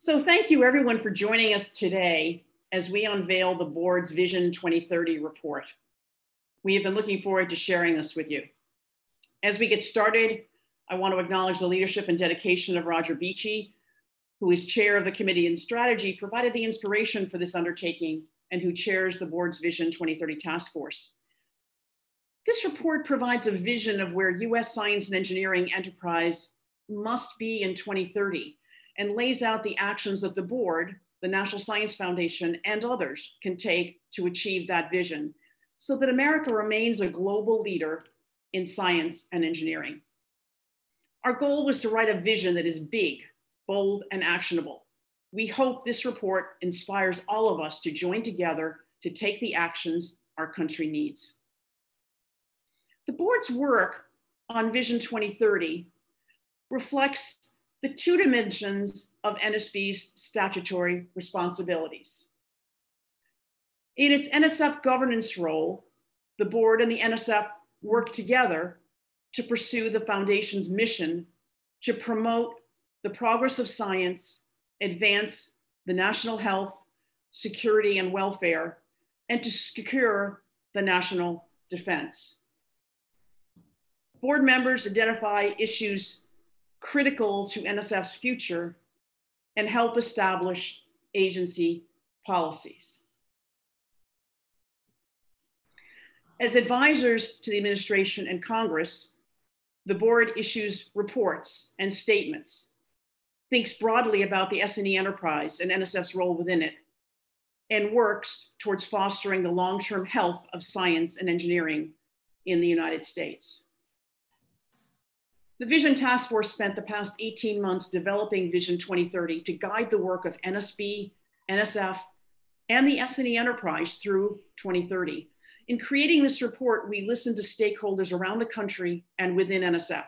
So thank you everyone for joining us today as we unveil the board's Vision 2030 report. We have been looking forward to sharing this with you. As we get started, I want to acknowledge the leadership and dedication of Roger Beachy, who is chair of the Committee on Strategy, provided the inspiration for this undertaking, and who chairs the board's Vision 2030 task force. This report provides a vision of where US science and engineering enterprise must be in 2030 and lays out the actions that the board, the National Science Foundation, and others can take to achieve that vision so that America remains a global leader in science and engineering. Our goal was to write a vision that is big, bold, and actionable. We hope this report inspires all of us to join together to take the actions our country needs. The board's work on Vision 2030 reflects the two dimensions of NSB's statutory responsibilities. In its NSF governance role, the board and the NSF work together to pursue the foundation's mission to promote the progress of science, advance the national health, security, and welfare, and to secure the national defense. Board members identify issues critical to NSF's future and help establish agency policies. As advisors to the administration and Congress, the board issues reports and statements, thinks broadly about the S&E enterprise and NSF's role within it, and works towards fostering the long-term health of science and engineering in the United States. The Vision Task Force spent the past 18 months developing Vision 2030 to guide the work of NSB, NSF, and the S&E enterprise through 2030. In creating this report, we listened to stakeholders around the country and within NSF.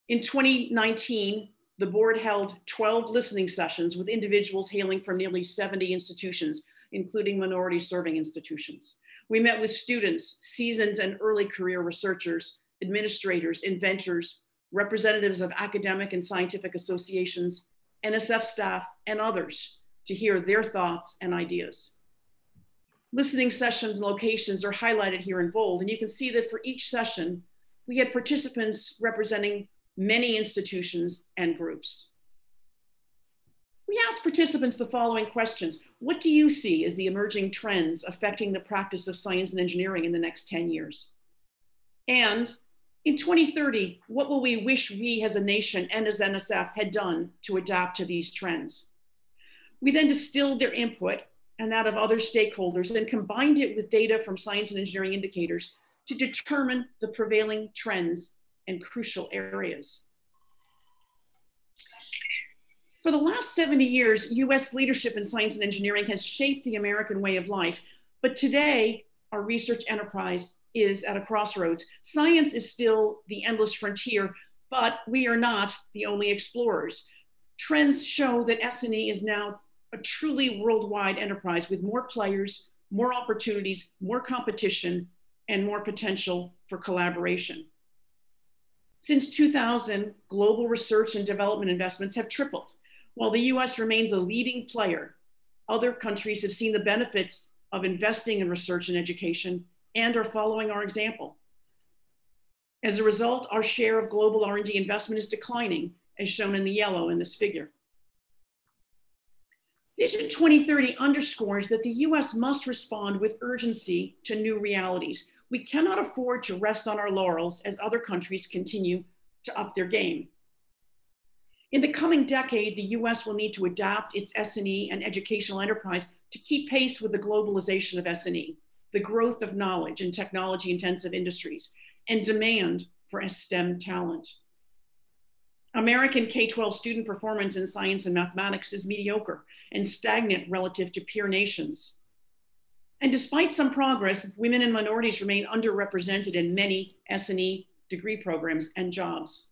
In 2019, the board held 12 listening sessions with individuals hailing from nearly 70 institutions, including minority serving institutions. We met with students, seasoned and early career researchers, administrators, inventors, representatives of academic and scientific associations, NSF staff, and others to hear their thoughts and ideas. Listening sessions and locations are highlighted here in bold, and you can see that for each session, we had participants representing many institutions and groups. We asked participants the following questions. What do you see as the emerging trends affecting the practice of science and engineering in the next 10 years? And in 2030, what will we wish we as a nation and as NSF had done to adapt to these trends? We then distilled their input and that of other stakeholders and combined it with data from science and engineering indicators to determine the prevailing trends and crucial areas. For the last 70 years, US leadership in science and engineering has shaped the American way of life, but today our research enterprise is at a crossroads. Science is still the endless frontier, but we are not the only explorers. Trends show that S&E is now a truly worldwide enterprise with more players, more opportunities, more competition, and more potential for collaboration. Since 2000, global research and development investments have tripled. While the US remains a leading player, other countries have seen the benefits of investing in research and education and are following our example. As a result, our share of global R&D investment is declining, as shown in the yellow in this figure. Vision 2030 underscores that the US must respond with urgency to new realities. We cannot afford to rest on our laurels as other countries continue to up their game. In the coming decade, the US will need to adapt its S&E and educational enterprise to keep pace with the globalization of S&E, the growth of knowledge in technology-intensive industries, and demand for STEM talent. American K-12 student performance in science and mathematics is mediocre and stagnant relative to peer nations. And despite some progress, women and minorities remain underrepresented in many S&E degree programs and jobs.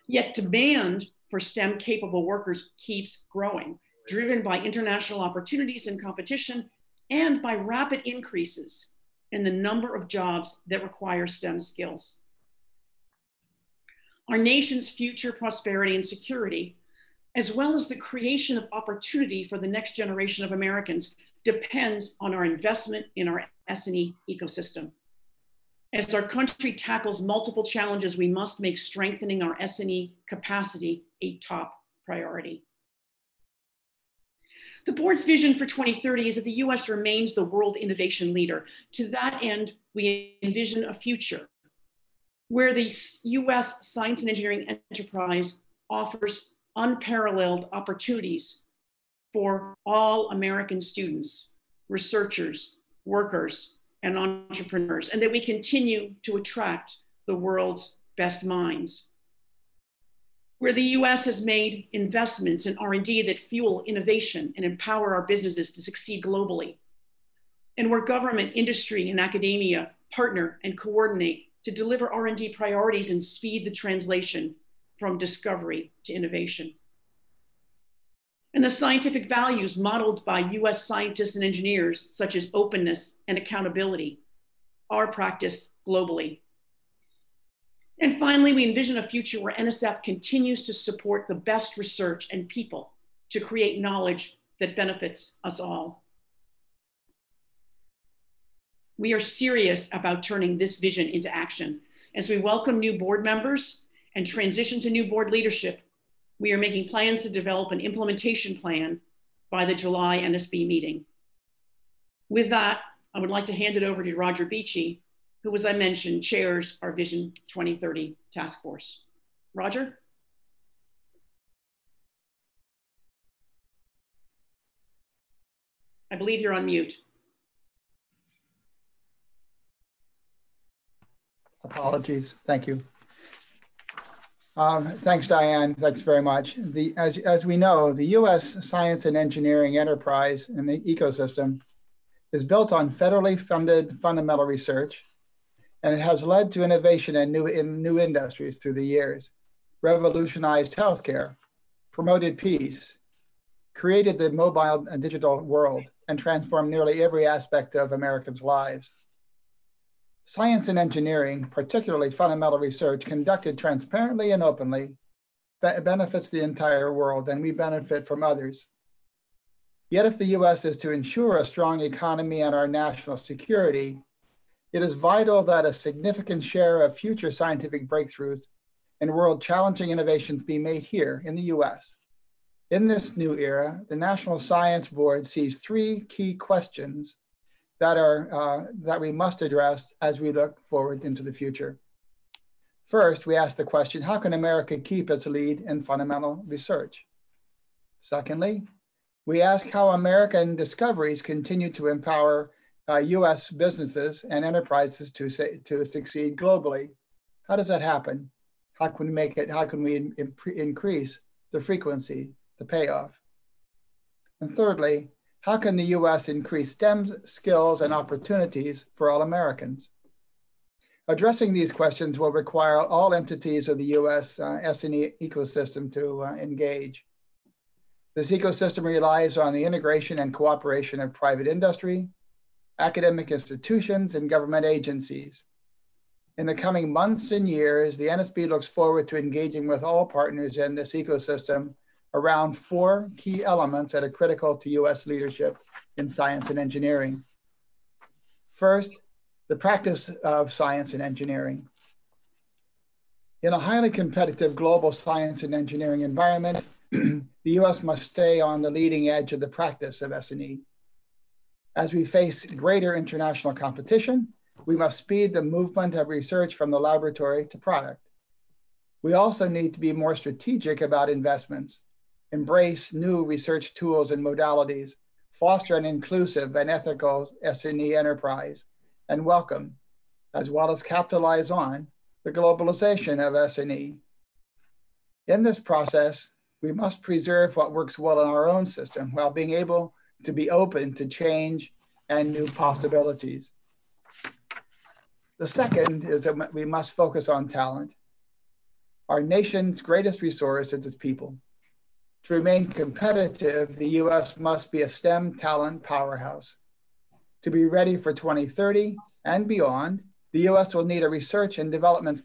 Yet demand for STEM-capable workers keeps growing, driven by international opportunities and competition, and by rapid increases in the number of jobs that require STEM skills. Our nation's future prosperity and security as well as the creation of opportunity for the next generation of Americans, depends on our investment in our S&E ecosystem. As our country tackles multiple challenges, we must make strengthening our S&E capacity a top priority. The board's vision for 2030 is that the US remains the world innovation leader. To that end, we envision a future where the US science and engineering enterprise offers unparalleled opportunities for all American students, researchers, workers, and entrepreneurs, and that we continue to attract the world's best minds. Where the US has made investments in R&D that fuel innovation and empower our businesses to succeed globally. And where government, industry, and academia partner and coordinate to deliver R&D priorities and speed the translation from discovery to innovation. And the scientific values modeled by US scientists and engineers, such as openness and accountability, are practiced globally. And finally, we envision a future where NSF continues to support the best research and people to create knowledge that benefits us all. We are serious about turning this vision into action. As we welcome new board members and transition to new board leadership, we are making plans to develop an implementation plan by the July NSB meeting. With that, I would like to hand it over to Roger Beachy, who, as I mentioned, chairs our Vision 2030 task force. Roger? I believe you're on mute. Apologies, thank you. Thanks, Diane, thanks very much. As we know, the US science and engineering enterprise and the ecosystem is built on federally funded fundamental research, and it has led to innovation in new industries through the years, revolutionized healthcare, promoted peace, created the mobile and digital world, and transformed nearly every aspect of Americans' lives. Science and engineering, particularly fundamental research, conducted transparently and openly, benefits the entire world, and we benefit from others. Yet if the US is to ensure a strong economy and our national security, it is vital that a significant share of future scientific breakthroughs and world-challenging innovations be made here in the US. In this new era, the National Science Board sees three key questions that we must address as we look forward into the future. First, we ask the question, how can America keep its lead in fundamental research? Secondly, we ask how American discoveries continue to empower US businesses and enterprises to succeed globally. How does that happen? How can we make it? How can we increase the frequency, the payoff? And thirdly, how can the US increase STEM skills and opportunities for all Americans? Addressing these questions will require all entities of the US S&E ecosystem to engage. This ecosystem relies on the integration and cooperation of private industry, academic institutions, and government agencies. In the coming months and years, the NSB looks forward to engaging with all partners in this ecosystem around four key elements that are critical to US leadership in science and engineering. First, the practice of science and engineering. In a highly competitive global science and engineering environment, the US must stay on the leading edge of the practice of S&E. As we face greater international competition, we must speed the movement of research from the laboratory to product. We also need to be more strategic about investments, embrace new research tools and modalities, foster an inclusive and ethical S&E enterprise, and welcome, as well as capitalize on, the globalization of S&E. In this process, we must preserve what works well in our own system while being able to be open to change and new possibilities. The second is that we must focus on talent. Our nation's greatest resource is its people. To remain competitive, the US must be a STEM talent powerhouse. To be ready for 2030 and beyond, the US will need a research and development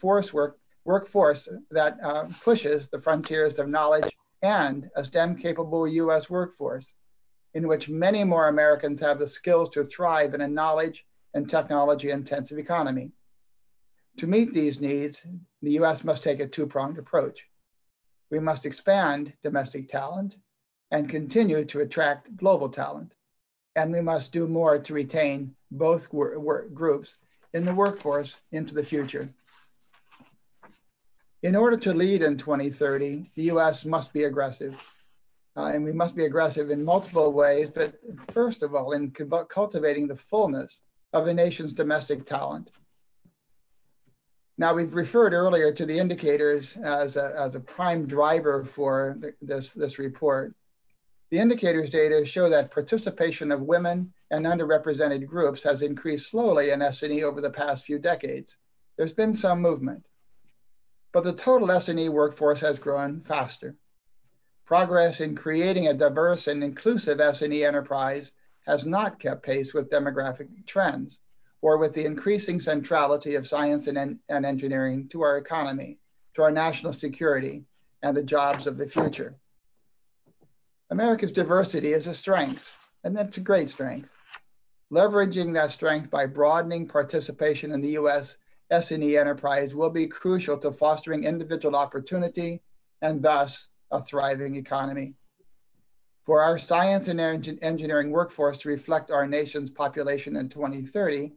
workforce that pushes the frontiers of knowledge and a STEM-capable US workforce, in which many more Americans have the skills to thrive in a knowledge and technology-intensive economy. To meet these needs, the US must take a two-pronged approach. We must expand domestic talent and continue to attract global talent. And we must do more to retain both groups in the workforce into the future. In order to lead in 2030, the US must be aggressive. And we must be aggressive in multiple ways, but first of all, in cultivating the fullness of the nation's domestic talent. Now, we've referred earlier to the indicators as a prime driver for this report. The indicators data show that participation of women and underrepresented groups has increased slowly in S&E over the past few decades. There's been some movement, but the total S&E workforce has grown faster. Progress in creating a diverse and inclusive S&E enterprise has not kept pace with demographic trends or with the increasing centrality of science and engineering to our economy, to our national security, and the jobs of the future. America's diversity is a strength, and that's a great strength. Leveraging that strength by broadening participation in the US S&E enterprise will be crucial to fostering individual opportunity and thus a thriving economy. For our science and engineering workforce to reflect our nation's population in 2030,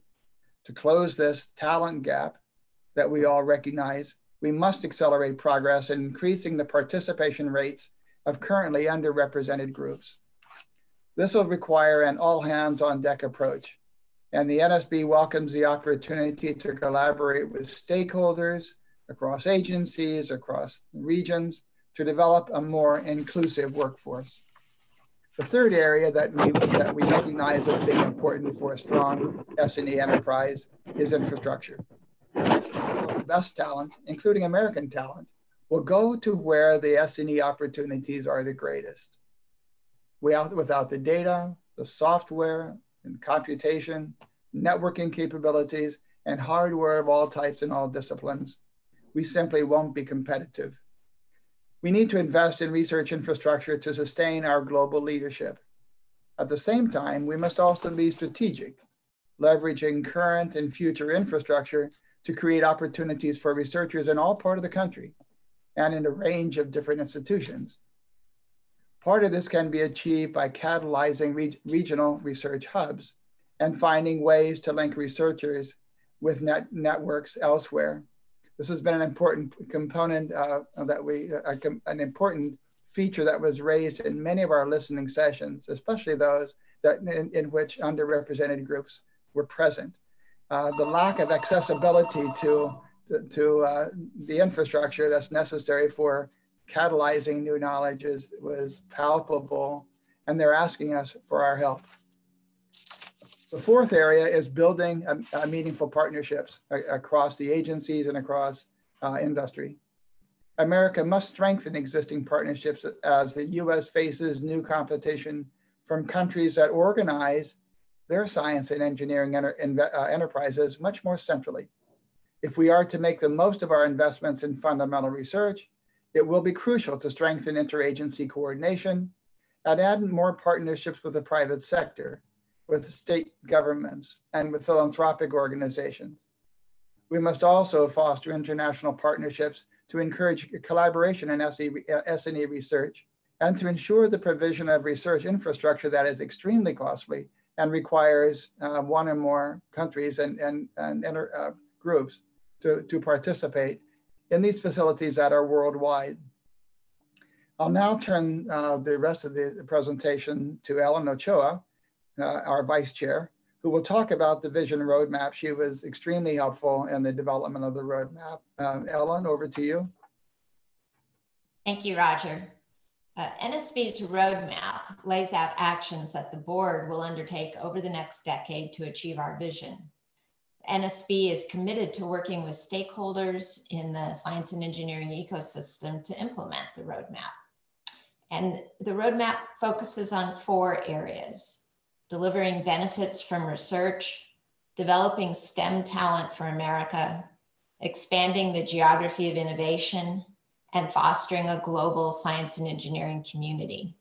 to close this talent gap that we all recognize, we must accelerate progress in increasing the participation rates of currently underrepresented groups. This will require an all-hands-on-deck approach, and the NSB welcomes the opportunity to collaborate with stakeholders across agencies, across regions, to develop a more inclusive workforce. The third area that we recognize as being important for a strong S&E enterprise is infrastructure. The best talent, including American talent, will go to where the S&E opportunities are the greatest. Without the data, the software, and computation, networking capabilities, and hardware of all types and all disciplines, we simply won't be competitive. We need to invest in research infrastructure to sustain our global leadership. At the same time, we must also be strategic, leveraging current and future infrastructure to create opportunities for researchers in all parts of the country and in a range of different institutions. Part of this can be achieved by catalyzing regional research hubs and finding ways to link researchers with networks elsewhere. This has been an important component an important feature that was raised in many of our listening sessions, especially those that in which underrepresented groups were present. The lack of accessibility to the infrastructure that's necessary for catalyzing new knowledge was palpable, and they're asking us for our help. The fourth area is building meaningful partnerships across the agencies and across industry. America must strengthen existing partnerships as the US faces new competition from countries that organize their science and engineering enterprises much more centrally. If we are to make the most of our investments in fundamental research, it will be crucial to strengthen interagency coordination and add more partnerships with the private sector, with state governments, and with philanthropic organizations. We must also foster international partnerships to encourage collaboration in S&E research and to ensure the provision of research infrastructure that is extremely costly and requires one or more countries and groups to participate in these facilities that are worldwide. I'll now turn the rest of the presentation to Ellen Ochoa, our vice chair, who will talk about the vision roadmap. She was extremely helpful in the development of the roadmap. Ellen, over to you. Thank you, Roger. NSB's roadmap lays out actions that the board will undertake over the next decade to achieve our vision. NSB is committed to working with stakeholders in the science and engineering ecosystem to implement the roadmap. And the roadmap focuses on 4 areas: delivering benefits from research, developing STEM talent for America, expanding the geography of innovation, and fostering a global science and engineering community.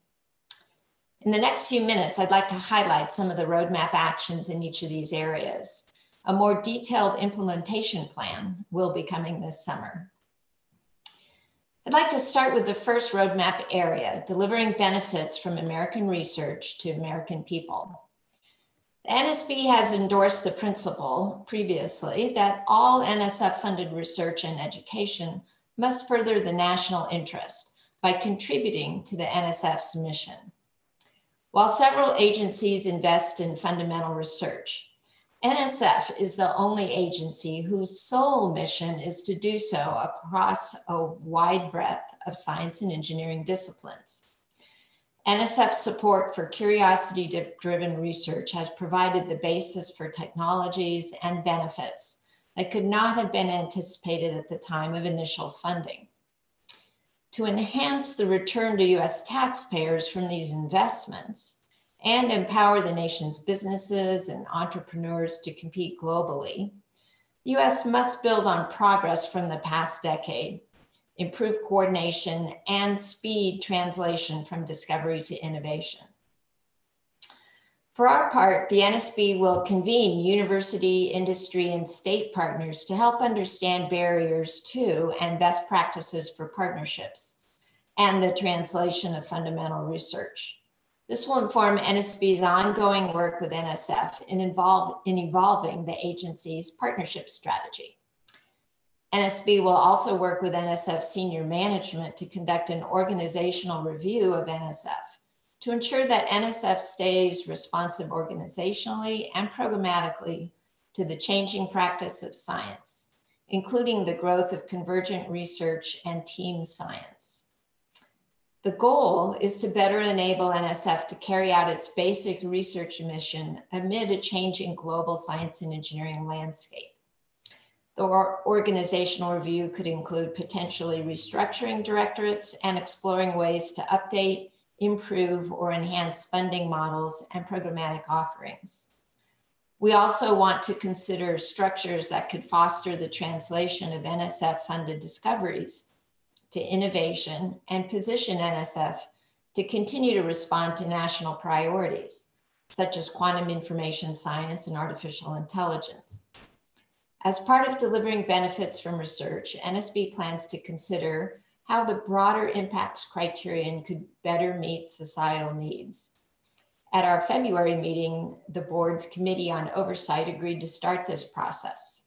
In the next few minutes, I'd like to highlight some of the roadmap actions in each of these areas. A more detailed implementation plan will be coming this summer. I'd like to start with the first roadmap area, delivering benefits from American research to American people. The NSB has endorsed the principle previously that all NSF-funded research and education must further the national interest by contributing to the NSF's mission. While several agencies invest in fundamental research, NSF is the only agency whose sole mission is to do so across a wide breadth of science and engineering disciplines. NSF's support for curiosity-driven research has provided the basis for technologies and benefits that could not have been anticipated at the time of initial funding. To enhance the return to US taxpayers from these investments and empower the nation's businesses and entrepreneurs to compete globally, the US must build on progress from the past decade, improve coordination, and speed translation from discovery to innovation. For our part, the NSB will convene university, industry, and state partners to help understand barriers to and best practices for partnerships and the translation of fundamental research. This will inform NSB's ongoing work with NSF in evolving the agency's partnership strategy. NSB will also work with NSF senior management to conduct an organizational review of NSF to ensure that NSF stays responsive organizationally and programmatically to the changing practice of science, including the growth of convergent research and team science. The goal is to better enable NSF to carry out its basic research mission amid a changing global science and engineering landscape. The organizational review could include potentially restructuring directorates and exploring ways to update, improve, or enhance funding models and programmatic offerings. We also want to consider structures that could foster the translation of NSF-funded discoveries to innovation and position NSF to continue to respond to national priorities, such as quantum information science and artificial intelligence. As part of delivering benefits from research, NSB plans to consider how the broader impacts criterion could better meet societal needs. At our February meeting, the board's Committee on Oversight agreed to start this process.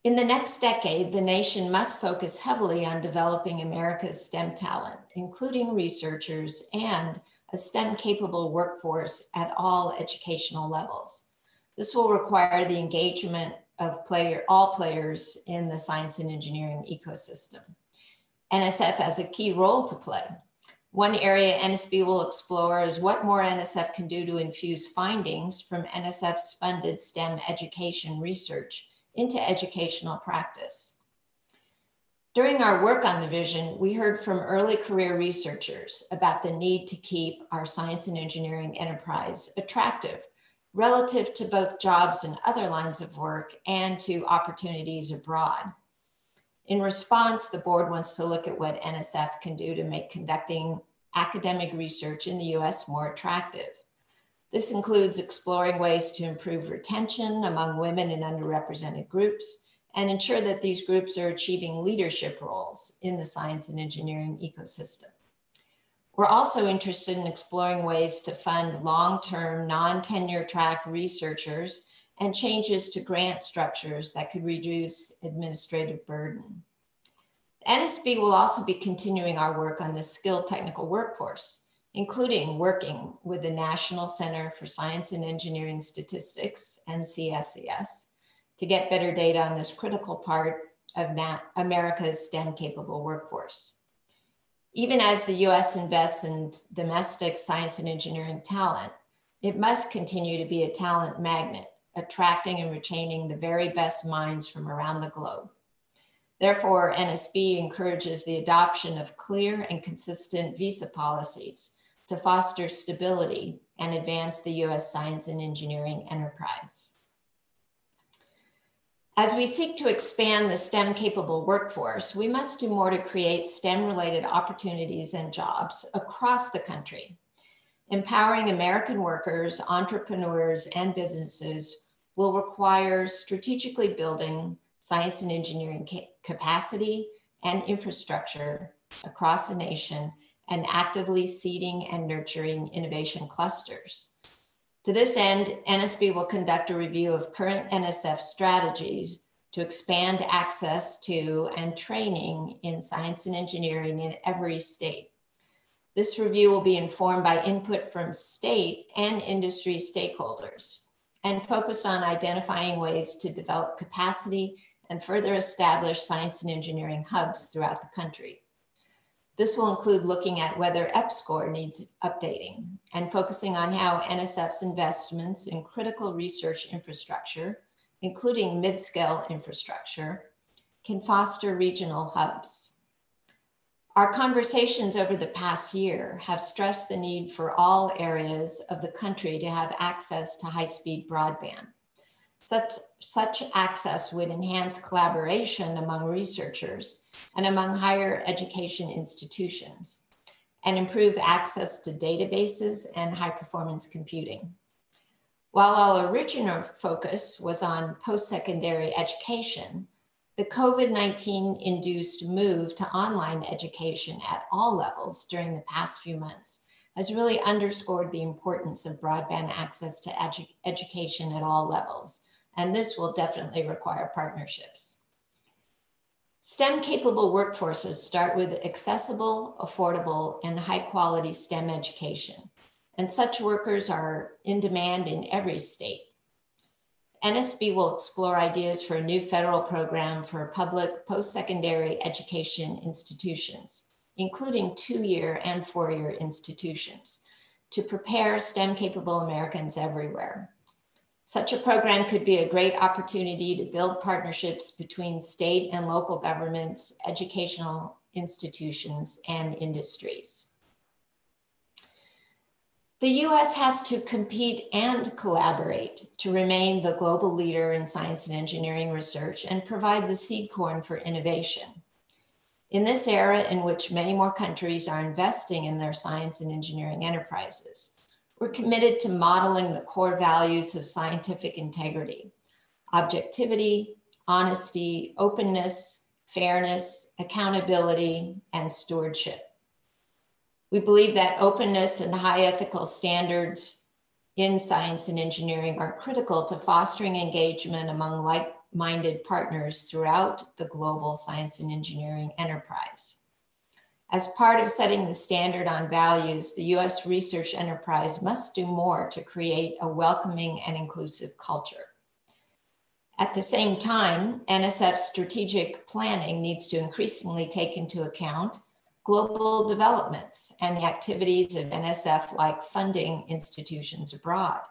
In the next decade, the nation must focus heavily on developing America's STEM talent, including researchers and a STEM-capable workforce at all educational levels. This will require the engagement of all players in the science and engineering ecosystem. NSF has a key role to play. One area NSB will explore is what more NSF can do to infuse findings from NSF's funded STEM education research into educational practice. During our work on the vision, we heard from early career researchers about the need to keep our science and engineering enterprise attractive relative to both jobs in other lines of work and to opportunities abroad. In response, the board wants to look at what NSF can do to make conducting academic research in the US more attractive. This includes exploring ways to improve retention among women and underrepresented groups and ensure that these groups are achieving leadership roles in the science and engineering ecosystem. We're also interested in exploring ways to fund long-term, non-tenure track researchers and changes to grant structures that could reduce administrative burden. NSB will also be continuing our work on the skilled technical workforce, including working with the National Center for Science and Engineering Statistics, NCSES, to get better data on this critical part of America's STEM-capable workforce. Even as the US invests in domestic science and engineering talent, it must continue to be a talent magnet, attracting and retaining the very best minds from around the globe. Therefore, NSB encourages the adoption of clear and consistent visa policies to foster stability and advance the US science and engineering enterprise. As we seek to expand the STEM-capable workforce, we must do more to create STEM-related opportunities and jobs across the country. Empowering American workers, entrepreneurs, and businesses will require strategically building science and engineering capacity and infrastructure across the nation and actively seeding and nurturing innovation clusters. To this end, NSB will conduct a review of current NSF strategies to expand access to and training in science and engineering in every state. This review will be informed by input from state and industry stakeholders and focused on identifying ways to develop capacity and further establish science and engineering hubs throughout the country. This will include looking at whether EPSCoR needs updating and focusing on how NSF's investments in critical research infrastructure, including mid-scale infrastructure, can foster regional hubs. Our conversations over the past year have stressed the need for all areas of the country to have access to high-speed broadband. Such access would enhance collaboration among researchers and among higher education institutions, and improve access to databases and high-performance computing. While our original focus was on post-secondary education, the COVID-19 induced move to online education at all levels during the past few months has really underscored the importance of broadband access to education at all levels. And this will definitely require partnerships. STEM-capable workforces start with accessible, affordable, and high-quality STEM education, and such workers are in demand in every state. NSB will explore ideas for a new federal program for public post-secondary education institutions, including 2-year and 4-year institutions, to prepare STEM-capable Americans everywhere. Such a program could be a great opportunity to build partnerships between state and local governments, educational institutions, and industries. The US has to compete and collaborate to remain the global leader in science and engineering research and provide the seed corn for innovation. In this era in which many more countries are investing in their science and engineering enterprises, we're committed to modeling the core values of scientific integrity, objectivity, honesty, openness, fairness, accountability, and stewardship. We believe that openness and high ethical standards in science and engineering are critical to fostering engagement among like-minded partners throughout the global science and engineering enterprise. As part of setting the standard on values, the US research enterprise must do more to create a welcoming and inclusive culture. At the same time, NSF's strategic planning needs to increasingly take into account global developments and the activities of NSF, like funding institutions abroad.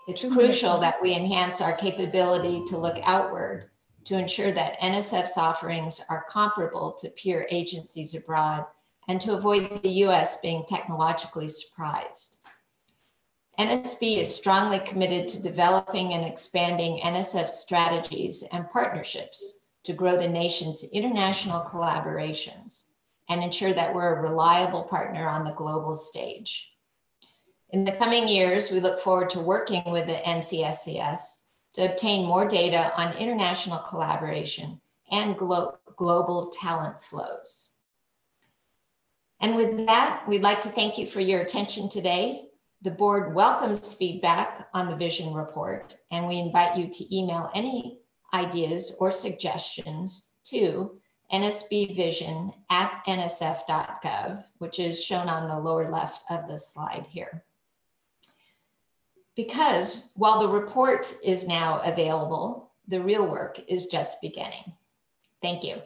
It's crucial that we enhance our capability to look outward to ensure that NSF's offerings are comparable to peer agencies abroad and to avoid the US being technologically surprised. NSB is strongly committed to developing and expanding NSF strategies and partnerships to grow the nation's international collaborations and ensure that we're a reliable partner on the global stage. In the coming years, we look forward to working with the NCSCS to obtain more data on international collaboration and global talent flows. And with that, we'd like to thank you for your attention today. The board welcomes feedback on the vision report, and we invite you to email any ideas or suggestions to nsbvision@nsf.gov, which is shown on the lower left of the slide here. Because while the report is now available, the real work is just beginning. Thank you.